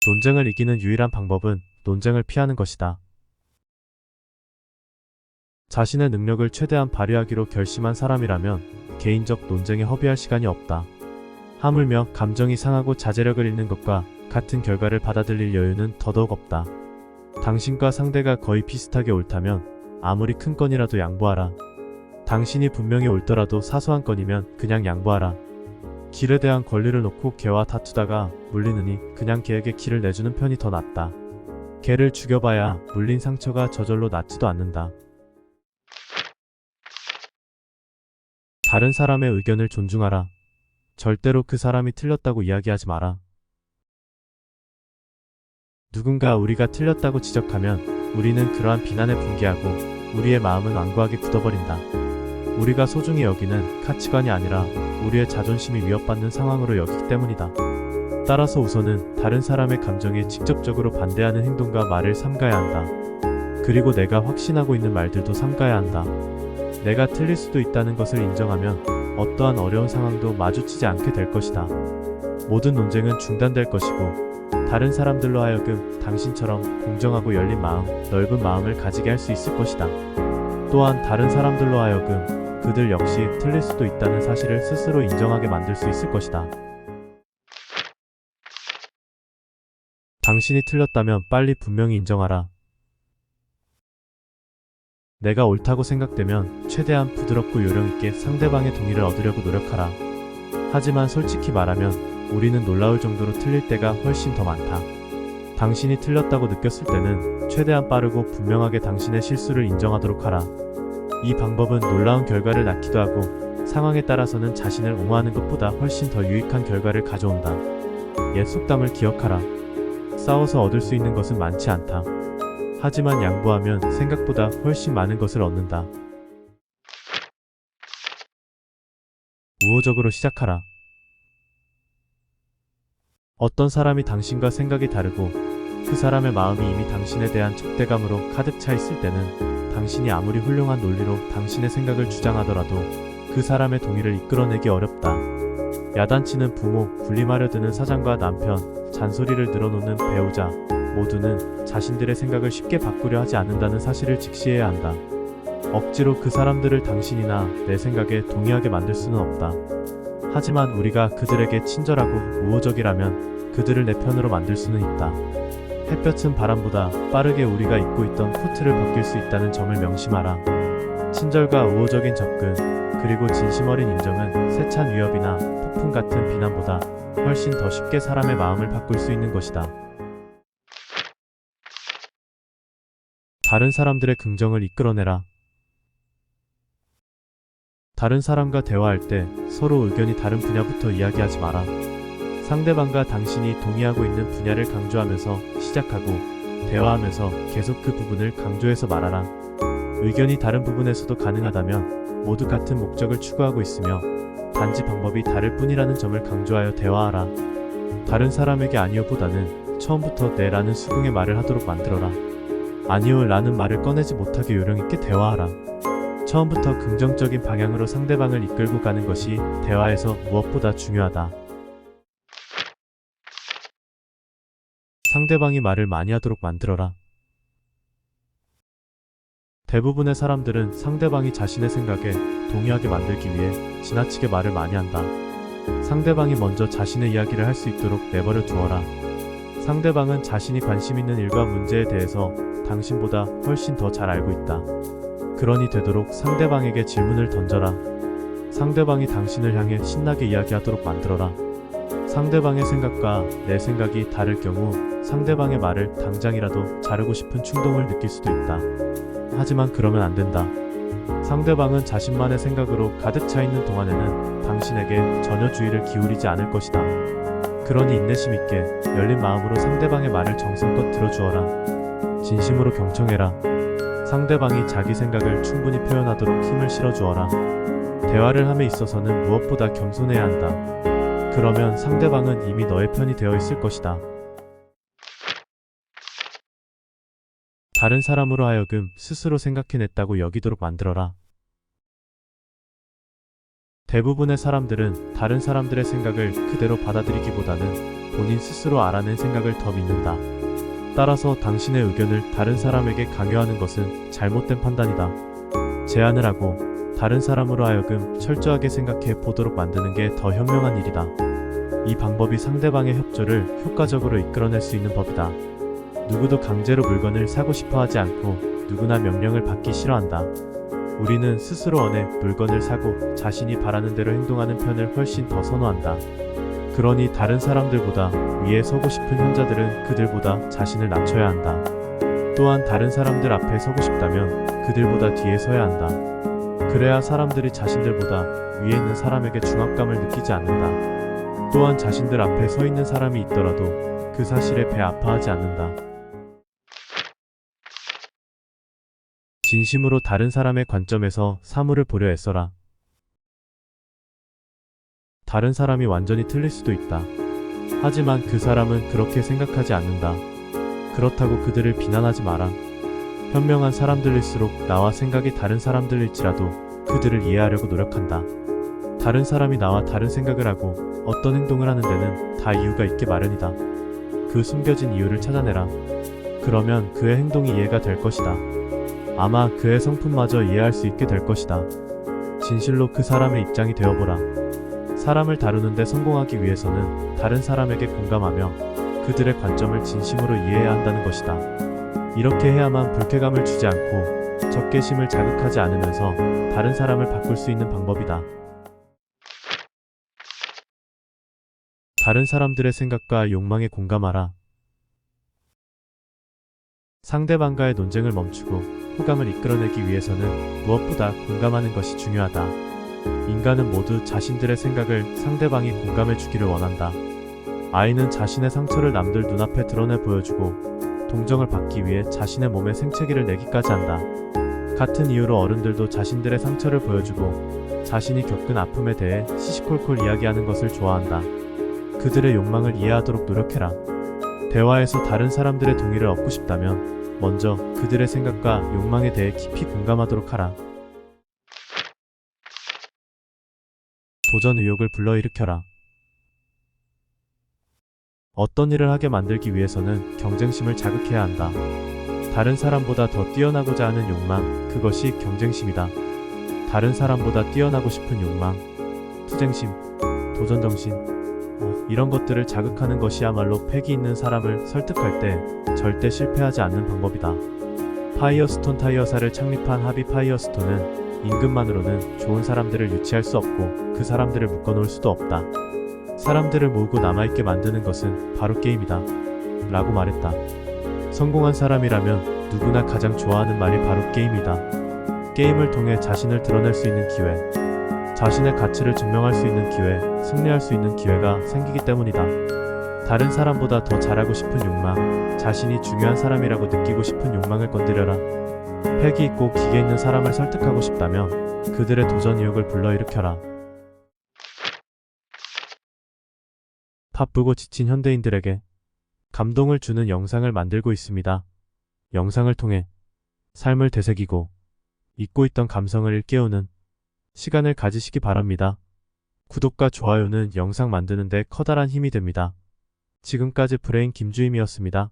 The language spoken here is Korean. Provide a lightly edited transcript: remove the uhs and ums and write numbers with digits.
논쟁을 이기는 유일한 방법은 논쟁을 피하는 것이다. 자신의 능력을 최대한 발휘하기로 결심한 사람이라면 개인적 논쟁에 허비할 시간이 없다. 하물며 감정이 상하고 자제력을 잃는 것과 같은 결과를 받아들일 여유는 더더욱 없다. 당신과 상대가 거의 비슷하게 옳다면 아무리 큰 건이라도 양보하라. 당신이 분명히 옳더라도 사소한 건이면 그냥 양보하라. 길에 대한 권리를 놓고 개와 다투다가 물리느니 그냥 개에게 길을 내주는 편이 더 낫다. 개를 죽여봐야 물린 상처가 저절로 낫지도 않는다. 다른 사람의 의견을 존중하라. 절대로 그 사람이 틀렸다고 이야기하지 마라. 누군가 우리가 틀렸다고 지적하면 우리는 그러한 비난에 분개하고 우리의 마음은 완고하게 굳어버린다. 우리가 소중히 여기는 가치관이 아니라 우리의 자존심이 위협받는 상황으로 여기기 때문이다. 따라서 우선은 다른 사람의 감정에 직접적으로 반대하는 행동과 말을 삼가야 한다. 그리고 내가 확신하고 있는 말들도 삼가야 한다. 내가 틀릴 수도 있다는 것을 인정하면 어떠한 어려운 상황도 마주치지 않게 될 것이다. 모든 논쟁은 중단될 것이고 다른 사람들로 하여금 당신처럼 공정하고 열린 마음, 넓은 마음을 가지게 할 수 있을 것이다. 또한 다른 사람들로 하여금 그들 역시 틀릴 수도 있다는 사실을 스스로 인정하게 만들 수 있을 것이다. 당신이 틀렸다면 빨리 분명히 인정하라. 내가 옳다고 생각되면 최대한 부드럽고 요령있게 상대방의 동의를 얻으려고 노력하라. 하지만 솔직히 말하면 우리는 놀라울 정도로 틀릴 때가 훨씬 더 많다. 당신이 틀렸다고 느꼈을 때는 최대한 빠르고 분명하게 당신의 실수를 인정하도록 하라. 이 방법은 놀라운 결과를 낳기도 하고 상황에 따라서는 자신을 옹호하는 것보다 훨씬 더 유익한 결과를 가져온다. 옛 속담을 기억하라. 싸워서 얻을 수 있는 것은 많지 않다. 하지만 양보하면 생각보다 훨씬 많은 것을 얻는다. 우호적으로 시작하라. 어떤 사람이 당신과 생각이 다르고 그 사람의 마음이 이미 당신에 대한 적대감으로 가득 차 있을 때는 당신이 아무리 훌륭한 논리로 당신의 생각을 주장하더라도 그 사람의 동의를 이끌어내기 어렵다. 야단치는 부모, 군림하려 드는 사장과 남편, 잔소리를 늘어놓는 배우자 모두는 자신들의 생각을 쉽게 바꾸려 하지 않는다는 사실을 직시해야 한다. 억지로 그 사람들을 당신이나 내 생각에 동의하게 만들 수는 없다. 하지만 우리가 그들에게 친절하고 우호적이라면 그들을 내 편으로 만들 수는 있다. 햇볕은 바람보다 빠르게 우리가 입고 있던 코트를 벗길 수 있다는 점을 명심하라. 친절과 우호적인 접근, 그리고 진심 어린 인정은 세찬 위협이나 폭풍 같은 비난보다 훨씬 더 쉽게 사람의 마음을 바꿀 수 있는 것이다. 다른 사람들의 긍정을 이끌어내라. 다른 사람과 대화할 때 서로 의견이 다른 분야부터 이야기하지 마라. 상대방과 당신이 동의하고 있는 분야를 강조하면서 시작하고 대화하면서 계속 그 부분을 강조해서 말하라. 의견이 다른 부분에서도 가능하다면 모두 같은 목적을 추구하고 있으며 단지 방법이 다를 뿐이라는 점을 강조하여 대화하라. 다른 사람에게 아니요보다는 처음부터 네 라는 수긍의 말을 하도록 만들어라. 아니요 라는 말을 꺼내지 못하게 요령있게 대화하라. 처음부터 긍정적인 방향으로 상대방을 이끌고 가는 것이 대화에서 무엇보다 중요하다. 상대방이 말을 많이 하도록 만들어라. 대부분의 사람들은 상대방이 자신의 생각에 동의하게 만들기 위해 지나치게 말을 많이 한다. 상대방이 먼저 자신의 이야기를 할 수 있도록 내버려 두어라. 상대방은 자신이 관심 있는 일과 문제에 대해서 당신보다 훨씬 더 잘 알고 있다. 그러니 되도록 상대방에게 질문을 던져라. 상대방이 당신을 향해 신나게 이야기하도록 만들어라. 상대방의 생각과 내 생각이 다를 경우 상대방의 말을 당장이라도 자르고 싶은 충동을 느낄 수도 있다. 하지만 그러면 안 된다. 상대방은 자신만의 생각으로 가득 차 있는 동안에는 당신에게 전혀 주의를 기울이지 않을 것이다. 그러니 인내심 있게 열린 마음으로 상대방의 말을 정성껏 들어주어라. 진심으로 경청해라. 상대방이 자기 생각을 충분히 표현하도록 힘을 실어주어라. 대화를 함에 있어서는 무엇보다 겸손해야 한다. 그러면 상대방은 이미 너의 편이 되어 있을 것이다. 다른 사람으로 하여금 스스로 생각해냈다고 여기도록 만들어라. 대부분의 사람들은 다른 사람들의 생각을 그대로 받아들이기보다는 본인 스스로 알아낸 생각을 더 믿는다. 따라서 당신의 의견을 다른 사람에게 강요하는 것은 잘못된 판단이다. 제안을 하고 다른 사람으로 하여금 철저하게 생각해 보도록 만드는 게 더 현명한 일이다. 이 방법이 상대방의 협조를 효과적으로 이끌어낼 수 있는 법이다. 누구도 강제로 물건을 사고 싶어 하지 않고 누구나 명령을 받기 싫어한다. 우리는 스스로 원해 물건을 사고 자신이 바라는 대로 행동하는 편을 훨씬 더 선호한다. 그러니 다른 사람들보다 위에 서고 싶은 현자들은 그들보다 자신을 낮춰야 한다. 또한 다른 사람들 앞에 서고 싶다면 그들보다 뒤에 서야 한다. 그래야 사람들이 자신들보다 위에 있는 사람에게 중압감을 느끼지 않는다. 또한 자신들 앞에 서 있는 사람이 있더라도 그 사실에 배 아파하지 않는다. 진심으로 다른 사람의 관점에서 사물을 보려 애써라. 다른 사람이 완전히 틀릴 수도 있다. 하지만 그 사람은 그렇게 생각하지 않는다. 그렇다고 그들을 비난하지 마라. 현명한 사람들일수록 나와 생각이 다른 사람들일지라도 그들을 이해하려고 노력한다. 다른 사람이 나와 다른 생각을 하고 어떤 행동을 하는 데는 다 이유가 있게 마련이다. 그 숨겨진 이유를 찾아내라. 그러면 그의 행동이 이해가 될 것이다. 아마 그의 성품마저 이해할 수 있게 될 것이다. 진실로 그 사람의 입장이 되어보라. 사람을 다루는데 성공하기 위해서는 다른 사람에게 공감하며 그들의 관점을 진심으로 이해해야 한다는 것이다. 이렇게 해야만 불쾌감을 주지 않고 적개심을 자극하지 않으면서 다른 사람을 바꿀 수 있는 방법이다. 다른 사람들의 생각과 욕망에 공감하라. 상대방과의 논쟁을 멈추고 호감을 이끌어내기 위해서는 무엇보다 공감하는 것이 중요하다. 인간은 모두 자신들의 생각을 상대방이 공감해 주기를 원한다. 아이는 자신의 상처를 남들 눈앞에 드러내 보여주고 동정을 받기 위해 자신의 몸에 생채기를 내기까지 한다. 같은 이유로 어른들도 자신들의 상처를 보여주고 자신이 겪은 아픔에 대해 시시콜콜 이야기하는 것을 좋아한다. 그들의 욕망을 이해하도록 노력해라. 대화에서 다른 사람들의 동의를 얻고 싶다면 먼저 그들의 생각과 욕망에 대해 깊이 공감하도록 하라. 도전 의욕을 불러일으켜라. 어떤 일을 하게 만들기 위해서는 경쟁심을 자극해야 한다. 다른 사람보다 더 뛰어나고자 하는 욕망, 그것이 경쟁심이다. 다른 사람보다 뛰어나고 싶은 욕망, 투쟁심, 도전정신, 이런 것들을 자극하는 것이야말로 패기 있는 사람을 설득할 때 절대 실패하지 않는 방법이다. 파이어스톤 타이어사를 창립한 하비 파이어스톤은 임금만으로는 좋은 사람들을 유치할 수 없고 그 사람들을 묶어놓을 수도 없다. 사람들을 모으고 남아있게 만드는 것은 바로 게임이다. 라고 말했다. 성공한 사람이라면 누구나 가장 좋아하는 말이 바로 게임이다. 게임을 통해 자신을 드러낼 수 있는 기회, 자신의 가치를 증명할 수 있는 기회, 승리할 수 있는 기회가 생기기 때문이다. 다른 사람보다 더 잘하고 싶은 욕망, 자신이 중요한 사람이라고 느끼고 싶은 욕망을 건드려라. 패기 있고 기계 있는 사람을 설득하고 싶다면 그들의 도전 의욕을 불러일으켜라. 바쁘고 지친 현대인들에게 감동을 주는 영상을 만들고 있습니다. 영상을 통해 삶을 되새기고 잊고 있던 감성을 일깨우는 시간을 가지시기 바랍니다. 구독과 좋아요는 영상 만드는 데 커다란 힘이 됩니다. 지금까지 브레인 김주임이었습니다.